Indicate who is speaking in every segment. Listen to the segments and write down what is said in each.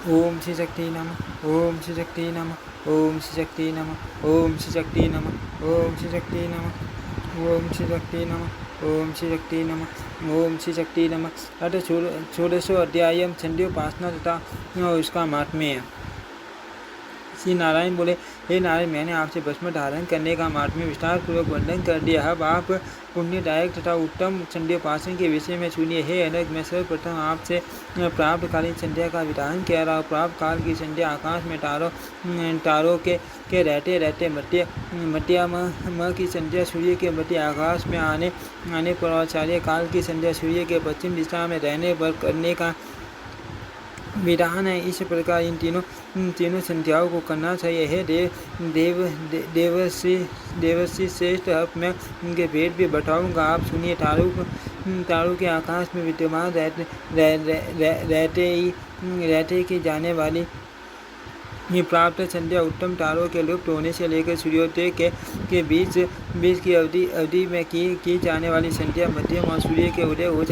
Speaker 1: ओम श्री शक्ति नमः। ओम श्री शक्ति नमः। ओम श्री शक्ति नमः। ओम श्री शक्ति नमः। ओम श्री शक्ति नमः। ओम श्री शक्ति नमः। ओम श्री शक्ति नमः। ओम श्री शक्ति नमः। अथ षोडशो अध्यायम चंडोपासना तथा उसका महात्म्य। श्री नारायण बोले, हे नारायण, मैंने आपसे भस्म धारण करने का महात्म्य विस्तार पूर्वक वर्णन कर दिया। अब आप पुण्यदायक तथा उत्तम संध्योपासन के विषय में सुनिए। हे अनक, मैं सर्वप्रथम आपसे प्राप्त कालीन संध्या का विधान कह रहा हूँ। प्राप्त काल की संध्या आकाश में तारों के रहते रहते मध्या म की संध्या सूर्य के मध्य आकाश में आने पर आचार्य काल की संध्या सूर्य के पश्चिम दिशा में रहने पर करने का विधान है। इस प्रकार इन तीनों संध्याओं को करना चाहिए। हे देवर्षि श्रेष्ठ, अब मैं उनके भेद भी बताऊंगा, आप सुनिए। तारों के आकाश में विद्यमान रहते की जाने वाली प्राप्त संध्या उत्तम तारों के लुप्त होने से लेकर सूर्योदय के बीच की अवधि में की जाने वाली संध्या, मध्यम और सूर्य के उदय हो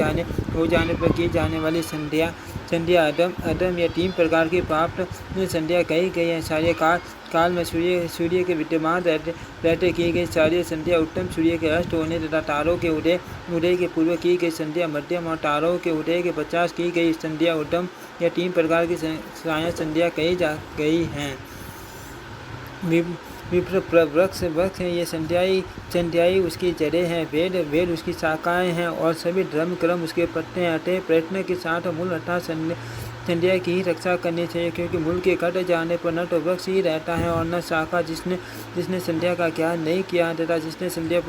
Speaker 1: जाने पर की जाने वाली संध्या अदम या 3 प्रकार की प्राप्त संध्या कही गई है। सारे काल में सूर्य के विद्यमान रहते की गई सारी संध्या उत्तम, सूर्य के अस्त होने तथा तारों के उदय के पूर्व की गई संध्या मध्यम और तारों के उदय के 50 की गई संध्या उत्तम, या 3 प्रकार की साया संध्या कही जा गई हैं। विप्र वृक्ष है, ये संध्याई उसकी जड़ें हैं, वेद उसकी शाखाएं हैं और सभी धर्म क्रम उसके पत्ते हैं। अतः प्रयत्न के साथ मूल अर्थात संध्या की ही रक्षा करनी चाहिए, क्योंकि मूल के कट जाने पर न तो वृक्ष ही रहता है और न शाखा। जिसने संध्या का ज्ञान नहीं किया तथा जिसने संध्या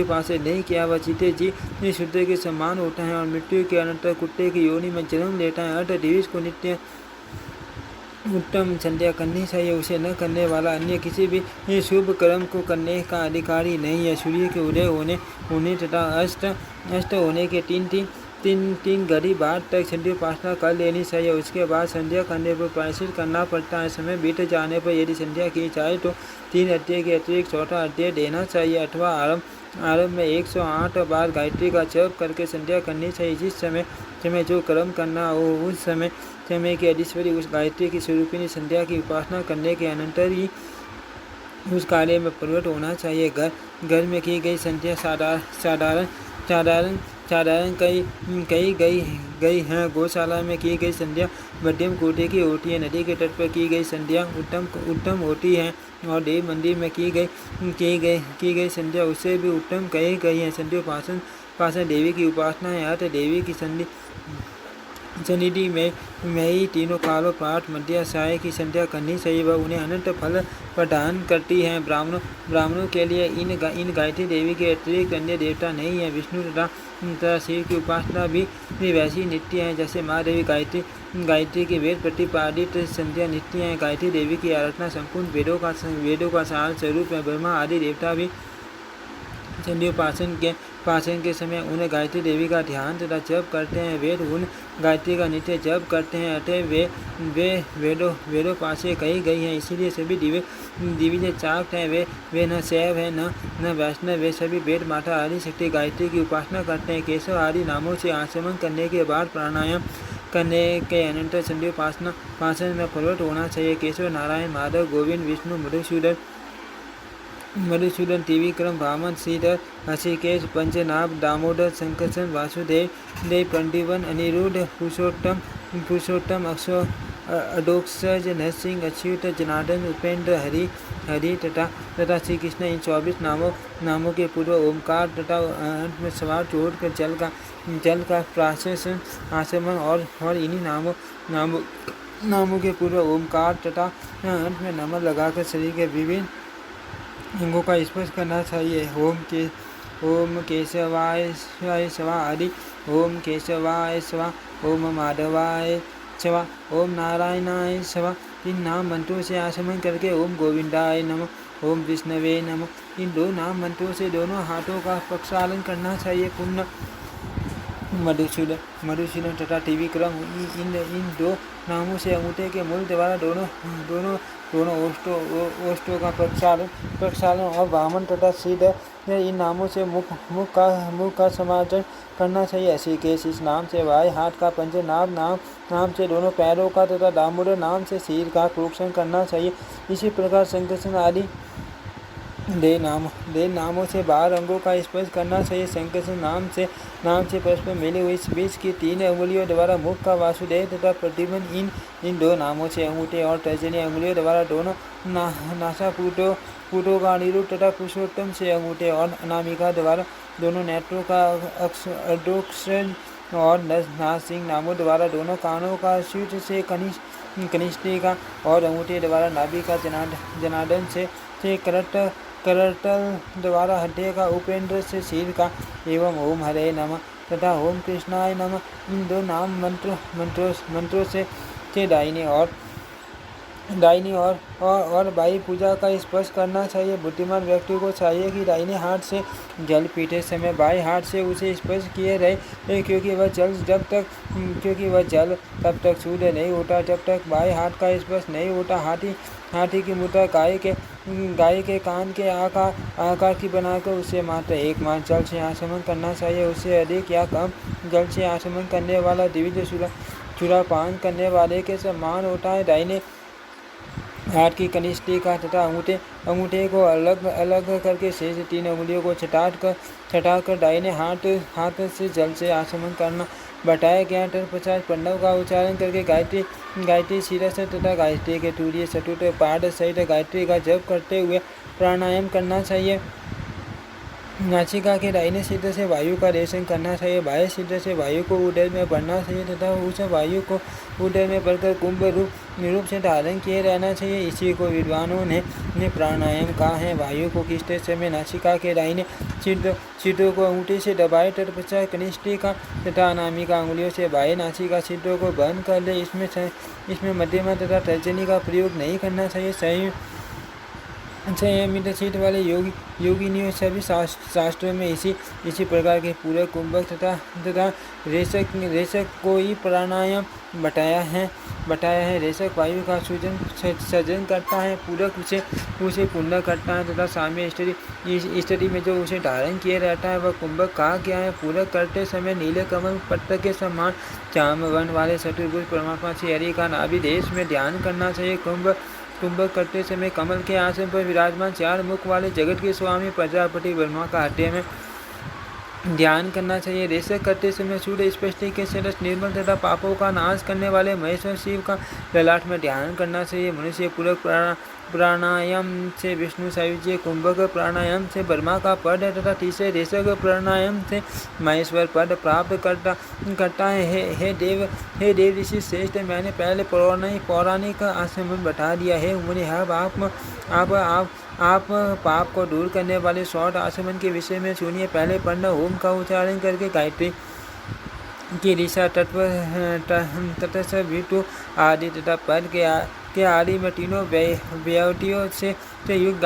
Speaker 1: पास नहीं किया, वह जीते जी शुद्ध के समान होता है और मृत्यु के अनंतर कुत्ते की योनि में जन्म लेता है। अतः दिविज को नित्य उत्तम संध्या करनी चाहिए। उसे न करने वाला अन्य किसी भी शुभ कर्म को करने का अधिकारी नहीं है। सूर्य के उदय होने तथा अस्त होने के तीन घड़ी बाद तक संध्योपासना कर लेनी चाहिए। उसके बाद संध्या करने पर प्रायश्चित करना पड़ता है। समय बीत जाने पर यदि संध्या की जाए तो 3 अध्याय के अतिरिक्त 4था अध्याय देना चाहिए, अथवा आरंभ में 108 बार गायत्री का जप करके संध्या करनी चाहिए। जिस समय जो कर्म करना हो उस समय की अधीश्वरी उस गायत्री की स्वरूपिणी संध्या की उपासना करने के अनंतर ही उस कार्य में प्रवृत्त होना चाहिए। घर में की गई संध्या साधारण कही गई है। गौशाला में की गई संध्या मध्यम कोटि की होती है। नदी के तट पर की गई संध्या उत्तम होती है और देव मंदिर में की गई संध्या उससे भी उत्तम कही गई है। संध्योपासन देवी की उपासना है। अर्थ देवी की सन्निधि में ही तीनों कालों पाठ मध्य साय की संध्या करनी चाहिए। वह उन्हें अनंत फल प्रदान करती है। ब्राह्मणों के लिए इन गायत्री देवी के अतिरिक्त अन्य देवता नहीं है। विष्णु तथा शिव की उपासना भी वैसी नित्य है जैसे माँ देवी गायत्री की वेद प्रतिपादित संध्या नित्य है। गायत्री देवी की आराधना संपूर्ण वेदों का सार स्वरूप है। ब्रह्मा आदि देवता भी संध्योपासन के समय उन्हें गायत्री देवी का ध्यान तथा जप करते हैं। वेद उन गायत्री का नित्य जप करते हैं। अतः वे वेदों पासे कही गई हैं। इसीलिए सभी दिव्य चाक्त हैं। वे न शैव है न वैष्णव। वे सभी वेद माता आदि शक्ति गायत्री की उपासना करते हैं। केशव आदि नामों से आचमन करने के बाद प्राणायाम करने के अनंतर संध्योपासन में प्रवृत्त होना चाहिए। केशव, नारायण, माधव, गोविंद, विष्णु, मधुसूदन, त्रिविक्रम, वामन, श्रीधर, हृषिकेश, पंचनाभ, दामोदर, संकर्षण, वासुदेव, पंडिवन, अनिरुद्ध, पुरुषोत्तम, अधोक्षज, नरसिंह, अच्युत, जनार्दन, उपेंद्र, हरि तथा श्री कृष्ण। इन 24 नामों के पूर्व ओमकार तथा अंत में सवार छोड़कर जल का प्राशन आचमन और इन्हीं नामों के पूर्व ओमकार तथा अंत में नमन लगाकर शरीर के विभिन्न अंगों का स्पर्श करना चाहिए। ओम केशवाय स्वाहा हरि, ओम केशवाय स्वाहा, ओम माधवाय स्वाहा, ओम नारायणाय स्वाहा। इन नाम मंत्रों से आचमन करके ओम गोविंदाय नमः, ओम विष्णवे नमः। इन 2 नाम मंत्रों से दोनों हाथों का प्रक्षालन करना चाहिए। पुण्य मधुसूदन तथा त्रिविक्रम, इन 2 नामों से अंगूठे के मूल द्वारा दोनों दोनों ओष्ठों का प्रक्षालन और वामन तथा सिद्ध इन नामों से मुख का समार्जन करना चाहिए। ऋषिकेश इस नाम से बाएं हाथ का पंचनाभ नाम से दोनों पैरों का तथा दामोदर नाम से सिर का प्रोक्षण करना चाहिए। इसी प्रकार संकर्षण आदि दे नामों से बाहर अंगों का स्पर्श करना चाहिए। संकर्षण नाम से परस्पर मिली हुई बीच की 3 अंगुलियों द्वारा मुख का वासुदेव तथा प्रतिबन इन 2 नामों से अंगूठे और तर्जनी अंगुलियों द्वारा दोनों नासापुटों का अनिरुद्ध तथा पुरुषोत्तम से अंगूठे और अनामिका द्वारा दोनों नेत्रों का अधोक्षण और नासिक नामों द्वारा दोनों कानों का शीर्ष से कनिष्ठिका और अंगूठे द्वारा नाभि का जनार्दन से करतल द्वारा हृदय का उपेंद्र से सिर का एवं ओम हरे नमः तथा ओम कृष्णाय नमः इन 2 नाम मंत्रों से दाहिनी और बाई पूजा का स्पर्श करना चाहिए। बुद्धिमान व्यक्ति को चाहिए कि दाहिने हाथ से जल पीते समय बाएं हाथ से उसे स्पर्श किए रहे, क्योंकि वह जल तब तक शुद्ध नहीं होता जब तक बाएं हाथ का स्पर्श नहीं होता। हाथी की मुद्रा गाय के कान के आकार की बनाकर उसे मात्र 1 मास जल से आचमन करना चाहिए। उससे अधिक या कम जल से आचमन करने वाला दिव्य चूरापान करने वाले के समान होता है। दाहिने हाथ की कनिष्ठिका तथा अंगूठे को अलग करके शेष 3 अंगुलियों को छटाट कर दाहिने हाथ से जल से आचमन करना बताया गया। तत्पश्चात प्रणव का उच्चारण करके गायत्री शिरस तथा गायत्री के तूर्य चतुर्थ पाद सहित गायत्री का जप करते हुए प्राणायाम करना चाहिए। नासिका के दाहिने सिद्ध से वायु का रेषण करना चाहिए। बाएं सिद्ध से वायु को उदर में भरना चाहिए तथा उस वायु को उदर में भरकर कुंभ रूप से धारण किए रहना चाहिए। इसी को विद्वानों ने प्राणायाम कहा है। वायु को खींचते समय नासिका के दाहिने सिद्धों को अंगूठे से दबाए तत्पश्चात कनिष्ठिका तथा अनामिका अंगुलियों से बाएं नासिका सिद्धों को बंद कर ले। इसमें मध्यमा तथा तर्जनी का प्रयोग नहीं करना चाहिए। संयमित चित्त वाले योगिनियों सभी शास्त्रों में इसी प्रकार के पूरक कुंभक तथा रेचक को ही प्राणायाम बताया है। रेचक वायु का सृजन करता है, पूरक उसे पूर्ण करता है तथा साम्य स्थिति में जो उसे धारण किए रहता है वह कुंभक कहा गया है। पूरक करते समय नीले कमल पत्र के समान चाम वर्ण वाले चतुर्भुज परमात्मा श्री हरि का नाभि देश में ध्यान करना चाहिए। कुंभक करते समय कमल के आसन पर विराजमान 4 मुख वाले जगत के स्वामी प्रजापति ब्रह्मा का हृदय में ध्यान करना चाहिए। रेचक करते समय सूर्य स्पष्टि के सरस निर्मल तथा पापों का नाश करने वाले महेश्वर शिव का ललाट में ध्यान करना चाहिए। मनुष्य पूरक प्राणायाम से विष्णु सायुज्य, कुंभक प्राणायाम से ब्रह्मा का पद तथा तीसरे रेचक प्राणायाम से महेश्वर पद प्राप्त करता है। हे देव ऋषि श्रेष्ठ, मैंने पहले पौराणिक आश्रम बता दिया है। मुझे अब आप पाप को दूर करने वाले 100 आचमन के विषय में सुनिए। पहले पढ़ना ओम का उच्चारण करके गायत्री की ऋषा तटस्थ विटु आदि तथा पद के आदि में तीनों व्याहतियों से युक्त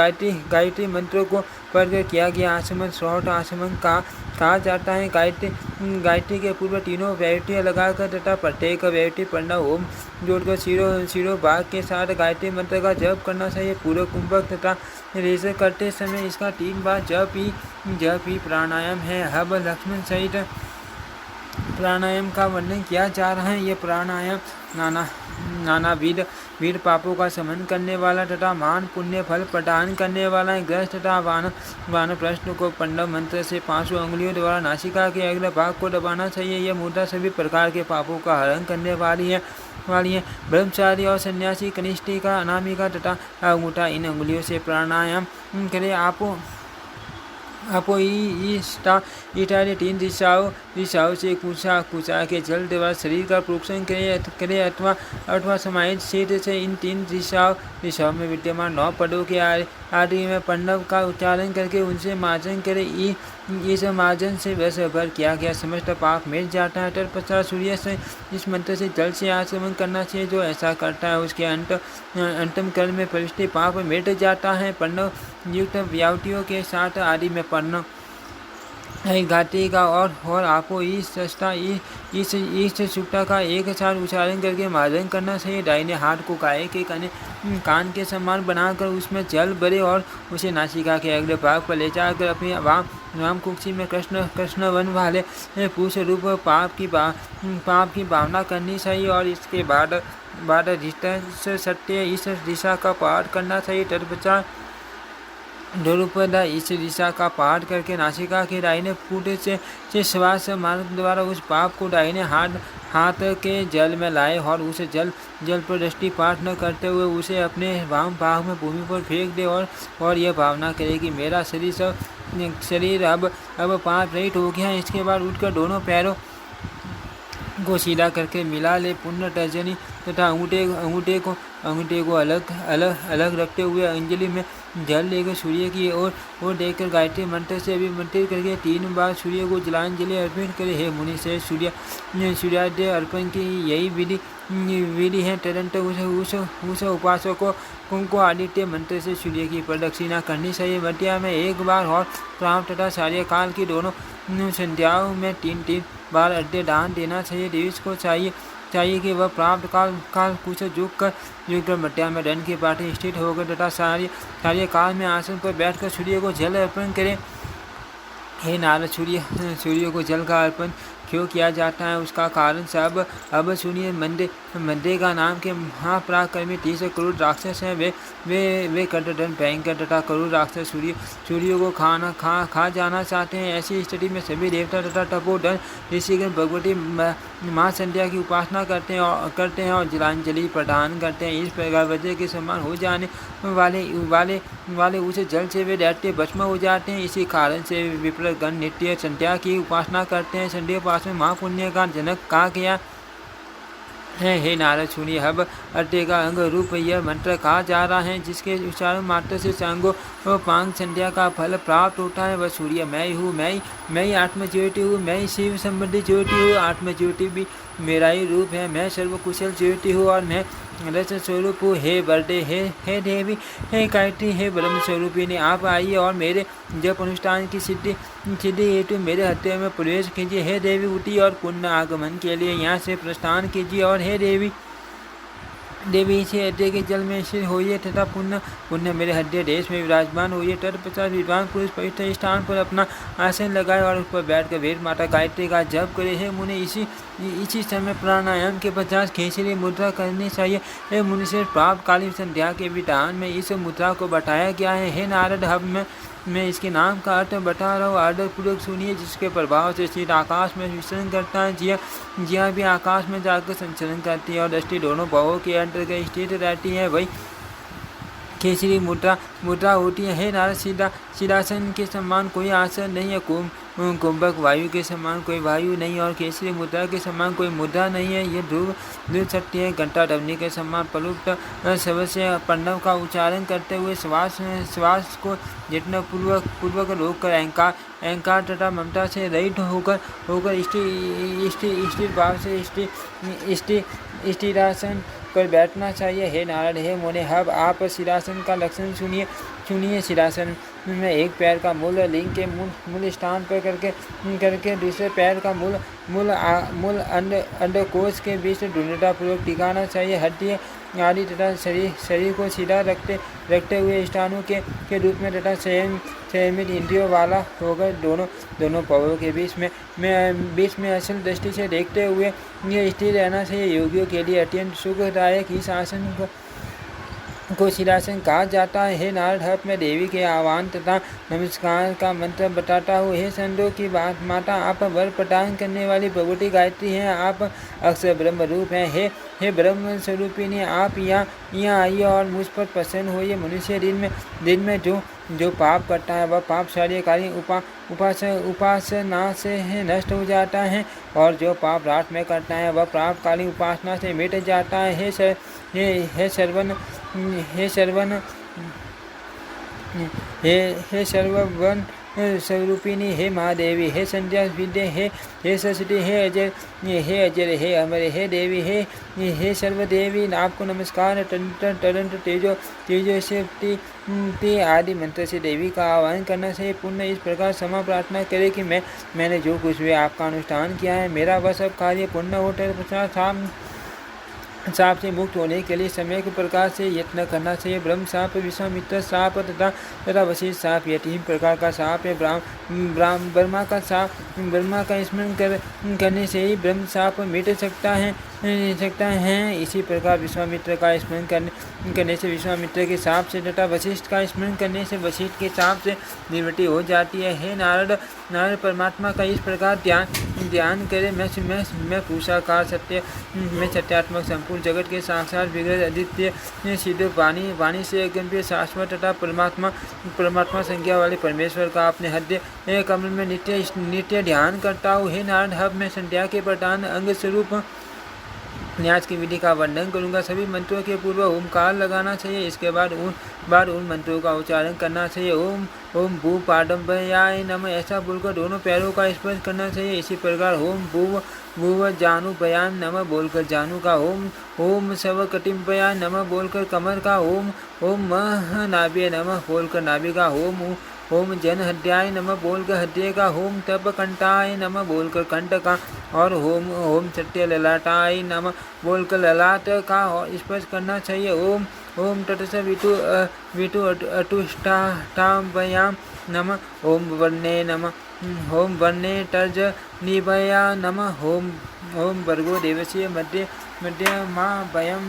Speaker 1: गायत्री मंत्रों को पढ़कर किया गया आचमन 100 आचमन कहा जाता है। गायत्री के पूर्व तीनों व्याहतियाँ लगाकर तथा प्रत्येक व्याहति पढ़ना ओम जोड़कर शिरो भाग के साथ गायत्री मंत्र का जप करना चाहिए। पूर्व कुंभक तथा रेचक करते समय इसका 3 बार जप ही प्राणायाम है। अब लक्ष्मण सहित प्राणायाम का वर्णन किया जा रहा है। यह प्राणायाम नानाविध पापों का शमन करने वाला तथा मान पुण्य फल प्रदान करने वाला है। ग्रस्त तथा वानप्रस्थ को पंडव मंत्र से 5 अंगुलियों द्वारा नासिका के अग्र भाग को दबाना चाहिए। यह मुद्रा सभी प्रकार के पापों का हरण करने वाली है। ब्रह्मचारी और सन्यासी कनिष्ठिका, अनामिका तथा अंगूठा इन अंगुलियों से प्राणायाम करें। आपो इत्यादि 3 दिशाओं से कुचा के जल द्वारा शरीर का प्रोक्षण करे अथवा समाहित सिद्ध से इन 3 दिशाओं में विद्यमान 9 पदों के आदि में प्रणव का उच्चारण करके उनसे मार्जन करे। इस मार्जन से वर्ष भर किया गया समस्त पाप मिट जाता है। तत्पश्चात सूर्य से इस मंत्र से जल से आचमन करना चाहिए। जो ऐसा करता है उसके अंतम कर्म में प्रविष्टि पाप मिट जाता है। प्रणव युक्त व्याहतियों के साथ आदि में घाटी का और आपको इस सुट्टा का एक साथ उच्चारण करके मार्जन करना चाहिए। दाहिने हाथ को गाय के कान के समान बनाकर उसमें जल भरे और उसे नासिका के अगले भाग पर ले जाकर अपनी वाम कुक्षी में कृष्ण वन वाले पुरुष रूप पाप की भावना करनी चाहिए और इसके बाद सत्य इस दिशा का पाठ करना चाहिए। तत्पश्चात ध्रुपद इस दिशा का पाठ करके नासिका के दाहिने फुट से श्वास मार्ग द्वारा उस पाप को दाहिने हाथ के जल में लाए और उसे जल पर दृष्टिपात न करते हुए उसे अपने वाम भाग में भूमि पर फेंक दे और यह भावना करे कि मेरा शरीर अब पाप रहित हो गया। इसके बाद उठकर दोनों पैरों को सीधा करके मिला ले। पुण्य तर्जनी तथा अंगूठे को अलग रखते हुए अंजलि में जल लेकर सूर्य की ओर देखकर गायत्री मंत्र से अभिमंत्रित करके 3 बार सूर्य को जलांजलि अर्पित करे। हे मुनि से सूर्याद्य अर्पण की यही विधि है। तुरंत उस उपासक को आदित्य मंत्र से सूर्य की प्रदक्षिणा करनी चाहिए। मध्या में 1 बार और प्राण तथा सार्य काल की दोनों संध्याओं में 3 बार अर्घ्य दान देना चाहिए। देवी को चाहिए कि वह प्राप्त काल कुछ झुक कर मध्या में दंड के पाटे स्थित होकर तथा सार्य काल में आसन पर बैठकर सूर्य को जल अर्पण करे। हे नारद, सूर्य को जल का अर्पण क्यों किया जाता है उसका कारण सब अब सुनिए। मंदे नाम के महापराक्रमी 30 करोड़ राक्षस हैं। वे कटदंड भयंकर तथा करोड़ राक्षस सूर्य को खा जाना चाहते हैं। ऐसी स्थिति में सभी देवता तथा तपोधन ऋषिगण भगवती माँ संध्या की उपासना करते हैं और जलांजलि प्रदान करते हैं। इस प्रकार वज्र के समान हो जाने वाले उस जल से वे दैत्य भस्म हो जाते हैं। इसी कारण से विप्रगण नित्य संध्या की उपासना करते हैं। संध्या उपासना महापुण्य का जनक कहा गया है। हे नारद, सुनिए, अब अर्घ्य का अंग रूप यह मंत्र कहा जा रहा है जिसके उच्चारण मात्र से सांगो पांग संध्या का फल प्राप्त होता है। वह सूर्य मैं हूँ, मैं ही आत्मज्योति हूँ, मैं ही शिव संबंधी ज्योति हूँ। आत्मज्योति भी मेरा ही रूप है। मैं सर्वकुशल ज्योति हूँ और मैं रस स्वरूप हूँ। हे बरदे, हे देवी, हे गायत्री, हे ब्रह्म स्वरूपिणी, आप आइए और मेरे जप अनुष्ठान की सिद्धि हेतु मेरे हृदय में प्रवेश कीजिए। हे देवी, उठी और पुण्य आगमन के लिए यहाँ से प्रस्थान कीजिए। और हे देवी, इसी हृदय के जल में स्थिर होइए तथा पुण्य मेरे हृदय देश में विराजमान होइए। तत्पश्चात विद्वान पुरुष पवित्र स्थान पर अपना आसन लगाए और उस पर बैठकर वेद माता गायत्री का जप करे। हे मुनि, इसी समय प्राणायाम के पश्चात खेचरी मुद्रा करनी चाहिए। हे मुनि से प्राप्त काली संध्या के विधान में इस मुद्रा को बताया गया है। हे नारद, अब मैं इसके नाम का अर्थ बता रहा हूँ, आदर पूर्वक सुनिए। जिसके प्रभाव से सीध आकाश में विचरण करता है, जिया भी आकाश में जाकर संचरण करती है और दृष्टि दोनों भावों के अंतर्गत स्थित रहती है, वही खेचरी मुद्रा होती है। हे नारद, सिद्धासन के समान कोई आसन नहीं है, कुंभक वायु के समान कोई वायु नहीं और केसरी मुद्रा के समान कोई मुद्रा नहीं है। ये ध्रुव शक्ति है। घंटा ध्वनि के समान प्लुप्त शब्द से प्रणव का उच्चारण करते हुए श्वास को जितना पूर्वक रोककर अहंकार तथा ममता से रहित होकर स्थिर भाव से स्थिरासन पर बैठना चाहिए। हे नारद, हे मुनि, अब आप सिरासन का लक्षण सुनिए। सिरासन में एक पैर का मूल लिंग के मूल स्थान पर करके दूसरे पैर का मूल अंडकोश के बीच दृढ़तापूर्वक टिकाना चाहिए। हड्डी आदि तथा शरीर को सीधा रखते हुए स्थानों के रूप में तथा संयमित इंद्रियों वाला होकर दोनों पवों के बीच में असल दृष्टि से देखते हुए ये स्थिर रहना चाहिए। योगियों के लिए अत्यंत सुखदायक इस आसन को सिरासन कहा जाता है। हे नारद, अब मैं देवी के आह्वान तथा नमस्कार का मंत्र बताता हूँ। हे संतों की माता, आप वर प्रदान करने वाली भगवती गायत्री हैं। आप अक्षर ब्रह्म रूप हैं। हे ब्रह्म स्वरूपिणी, आप यहाँ आइए और मुझ पर प्रसन्न होइए। मनुष्य दिन में जो पाप करता है वह पाप शारीरिकारी उपासना से नष्ट हो जाता है और जो पाप रात में करता है वह पापकाली उपासना से मिट जाता है। हे सर्ववन स्वरूपिणी, हे महादेवी, हे संध्या विद्या, हे सरस्वती, हे अजय, हे अमर, हे देवी, हे सर्वदेवी, आपको नमस्कार। तरंत तेजो शक्ति आदि मंत्र से देवी का आह्वान करना चाहिए। पुण्य इस प्रकार क्षमा प्रार्थना करे कि मैंने जो कुछ भी आपका अनुष्ठान किया है, मेरा वह सब कार्य पूर्ण हो। साप से मुक्त होने के लिए समय के प्रकार से यत्न करना चाहिए। ब्रह्म साप, विश्वामित्र साप तथा वशिष्ठ साप, यह 3 प्रकार का साप है। ब्रह्मा का स्मरण करने से ही ब्रह्म साप मिट सकता है। इसी प्रकार विश्वामित्र का स्मरण करने से विश्वामित्र के साप से तथा वशिष्ठ का स्मरण करने से वशिष्ठ के साप से निवृत्ति हो जाती है। हे नारद परमात्मा का इस प्रकार ध्यान करे। मैं पूषाकार मैं सत्यात्मक संपूर्ण जगत के साक्षात विग्रह आदित्य सिद्ध वाणी से गंभीर शाश्वत तथा परमात्मा संज्ञा वाले परमेश्वर का अपने हृदय कमल में नित्य ध्यान करता हूँ। हे नारद, अब मैं संध्या के प्रधान अंग स्वरूप न्यास की विधि का वर्णन करूंगा। सभी मंत्रों के पूर्व ओमकार लगाना चाहिए। इसके बाद उन मंत्रों का उच्चारण करना चाहिए। ओम भू पाडम्बयाय नमः ऐसा बोलकर दोनों पैरों का स्पर्श करना चाहिए। इसी प्रकार ओम भूव जानुभयान नमः बोलकर जानु का, ओम शवकटिम्बयाय नमः बोलकर कमर का, ओम महानाभ्ये नमः बोलकर नाभि का, ओम जनहृदयाय नमः बोलकर हृदय का, ओम तपकंठाय नमः बोलकर कंठ का और ओम सत्य ललाटाय नमः बोलकर ललाट का स्पर्श करना चाहिए। ओम तटस्थ विटु अटुष्टाभयाम नमः, ओम वर्णे तर्ज निभया नमः, ओम भर्गो देवस्य मध्यमाभयम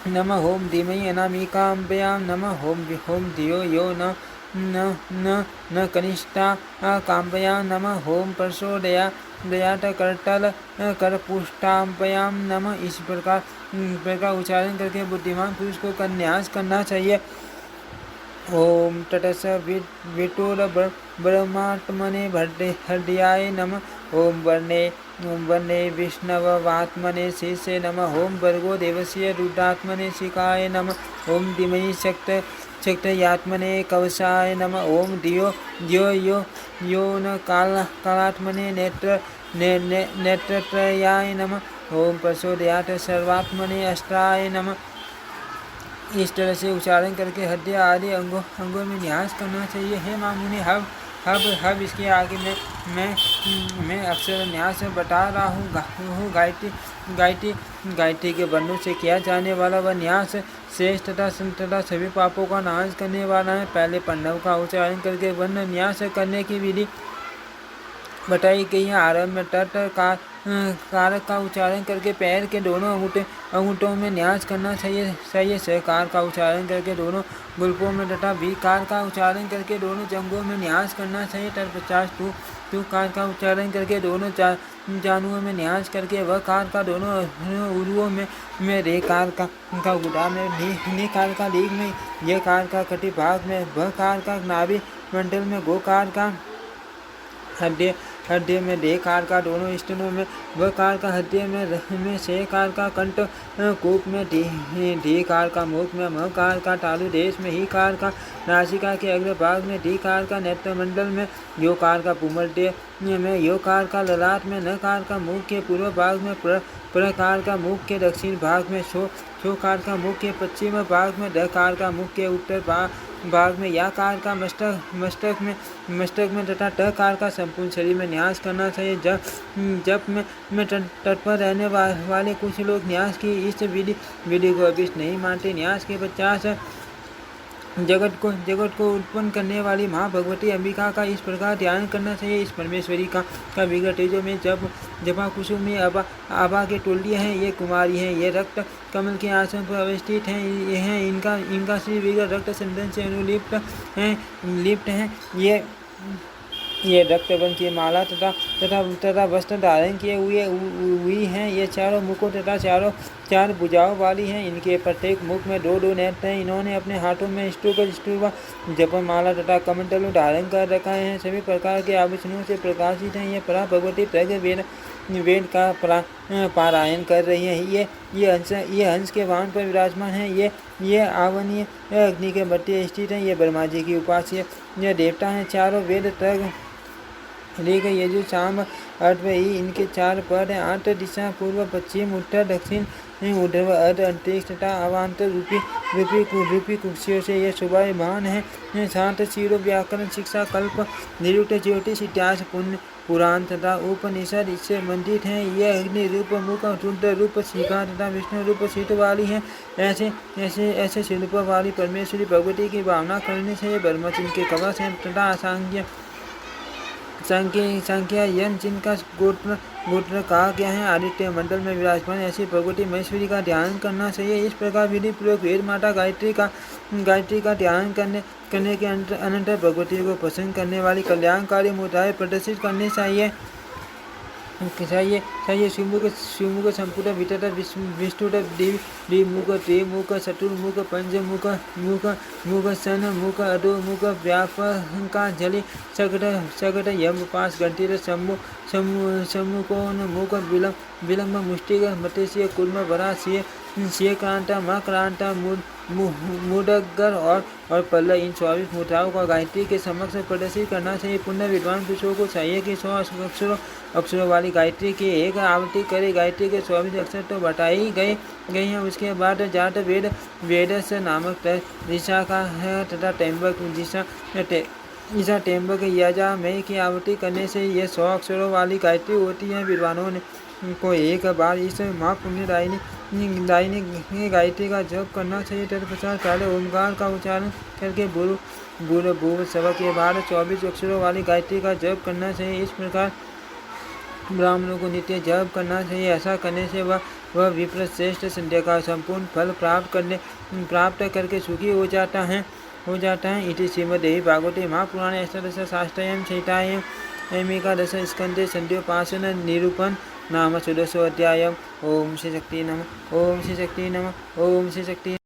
Speaker 1: नमः, ओम धीमहि अनामिकाभ्याम नमः, ओम धियो यो न कनिष्ठा काम्भयाम नमः, ओम परशोदयात करतल करपुष्टाभयाम नमः। इस प्रकार उच्चारण करके बुद्धिमान पुरुष को कन्यास करना चाहिए। ओम तटस्थ विटुर ब्रह्मात्मने हृदयाय नमः, ओम वर्णे विष्णवात्मने शीर्षे नमः, ओम भर्गो देवस्य रुद्रात्मने शिखाय नमः, ओम धीमहि शक्तयात्मने कवचाय नमः, ओम धियो यो न कालात्मने नेत्रत्रयाय नमः, ओम प्रचोदयात् सर्वात्मने अस्त्राय नमः। इस तरह से उच्चारण करके हृदय आदि अंगों में न्यास करना चाहिए। हे मामुनि, अब इसके आगे मैं अक्षर न्यास बता रहा हूँ। गायत्री के वर्णों से किया जाने वाला वह न्यास श्रेष्ठ तथा सभी पापों का नाश करने वाला है। पहले प्रणव का उच्चारण करके वर्ण न्यास करने की विधि बताई गई है। आरंभ में तट कारक का उच्चारण करके पैर के दोनों अंगूठों में न्यास करना चाहिए। सकार का उच्चारण करके दोनों गुल्फों में तथा विकार का उच्चारण करके दोनों जंघों में न्यास करना चाहिए। तत्पश्चात तुकार का उच्चारण करके दोनों जानुओं में न्यास करके वह कार का दोनों उरुओं में रे कार का गुदा में नी कार का लीग में ये कार का कटी भाग में वह कार का नाभि मंडल में गो कार का हृदय में दे कार का दोनों स्तनों में वह कार का हृदय में से कार का कंठ कूप में धी कार का मुख में म कार का तालु देश में ही कार का नासिका के अग्र भाग में डी कार का नेत्र मंडल में यो कार का भूमध्य में यो कार का ललाट में न कार का मुख के पूर्व भाग में प्रकार का मुख के दक्षिण भाग में शो कार का मुख के पश्चिम भाग में ड कार का मुख के उत्तर भाग में या कार का मस्तक में तथा ट कार का संपूर्ण शरीर में न्यास करना चाहिए। जब में तत्पर रहने वाले कुछ लोग न्यास की इस विधि को अभिष्ट नहीं मानते। न्यास के 50 जगत को उत्पन्न करने वाली माँ भगवती अंबिका का इस प्रकार ध्यान करना चाहिए। इस परमेश्वरी का विग्रह तेजो में जपा कुसुम में आभा के टोलियाँ हैं, ये कुमारी हैं, ये रक्त कमल के आसन पर अवस्थित हैं, ये हैं इनका श्री विग्रह रक्त चंदन से लिप्त हैं। ये रक्तवन की माला तथा वस्त्र धारण किए हुई हैं। ये चारों मुखों तथा चार भुजाओं वाली हैं। इनके प्रत्येक मुख में दो दो नेत्र हैं। इन्होंने अपने हाथों में स्तूप जपमाला तथा कमंडलों धारण कर रखा है। सभी प्रकार के आभूषणों से प्रकाशित हैं। ये परा भगवती प्रज्ञ वेद का पारायण कर रही हैं। ये हंस के वाहन पर विराजमान है। ये आवनीय अग्नि के मध्य स्थित है। ये ब्रह्मा जी की उपास्य यह देवता है। चारों वेद तक ऋग यजु साम अर्थवही इनके चार पद हैं। आठ दिशा पूर्व पश्चिम उत्तर दक्षिण ऊर्ध्व अर्ध अंतरिक्ष तथा अवान्तर रूपी कुर्सियों से यह शोभायमान है। सात शिरो व्याकरण शिक्षा कल्प निरुक्त ज्योतिष इतिहास पुराण तथा उपनिषद इससे मंडित हैं। यह अग्नि रूप मुख रुद्र रूप शिखा तथा विष्णु रूप शीत वाली है। ऐसे शिल्प वाली परमेश्वरी भगवती की भावना करने से ब्रह्मचिन के कवच हैं तथा संख्या यन जिनका गोत्र कहा गया है। आदित्य मंडल में विराजमान ऐसी भगवती महेश्वरी का ध्यान करना चाहिए। इस प्रकार विधि पूर्वक वेद माता गायत्री का ध्यान करने के अनंतर भगवती को पसंद करने वाली कल्याणकारी मुद्राएं प्रदर्शित करनी चाहिए। शिवमुख संपुट वितट विष्णुट द्विमुख त्रिमुख चतुर्मुख पंचमुख सन मुख अधोमुख व्यापकाजलि सकट यम पास गंटीर सम्मुखोन्मुख विलंब मुष्टिक मत्स्य कुर्म वरा सियक्रांता मक्रांता मुडगर और पल्लव इन 24 मुद्राओं का गायत्री के समक्ष प्रदर्शित करना चाहिए। पुण्य विद्वान पुरुषों को चाहिए कि 100 अक्षरों वाली गायत्री की एक आवृत्ति करे। गायत्री के 24 अक्षर तो बताई गए हैं। उसके बाद जाट वेदस नामक दिशा का है तथा टेम्बक दिशा टेम्बक यजा में की आवृत्ति करने से यह 100 अक्षरों वाली गायत्री होती है। विद्वानों को एक बार इस महापुण्यदायिनी गायत्री का जप करना चाहिए। तत्पश्चात पहले ओमकार का उच्चारण करके बुर भूव सव के बाद 24 अक्षरों वाली गायत्री का जप करना चाहिए। इस प्रकार ब्राह्मणों को नित्य जप करना चाहिए। ऐसा करने से वह विप्र श्रेष्ठ संध्या का संपूर्ण फल प्राप्त करके सुखी हो जाता है। इति श्रीमद्देवी भागवते महापुराणे अष्टादश शास्त्रायां संहितायां एकादश स्कन्धे संध्योपासन निरूपण नाम 14 अध्यायम्। ओम श्री शक्ति नमः। ओम श्री शक्ति नमः। ओम श्री शक्ति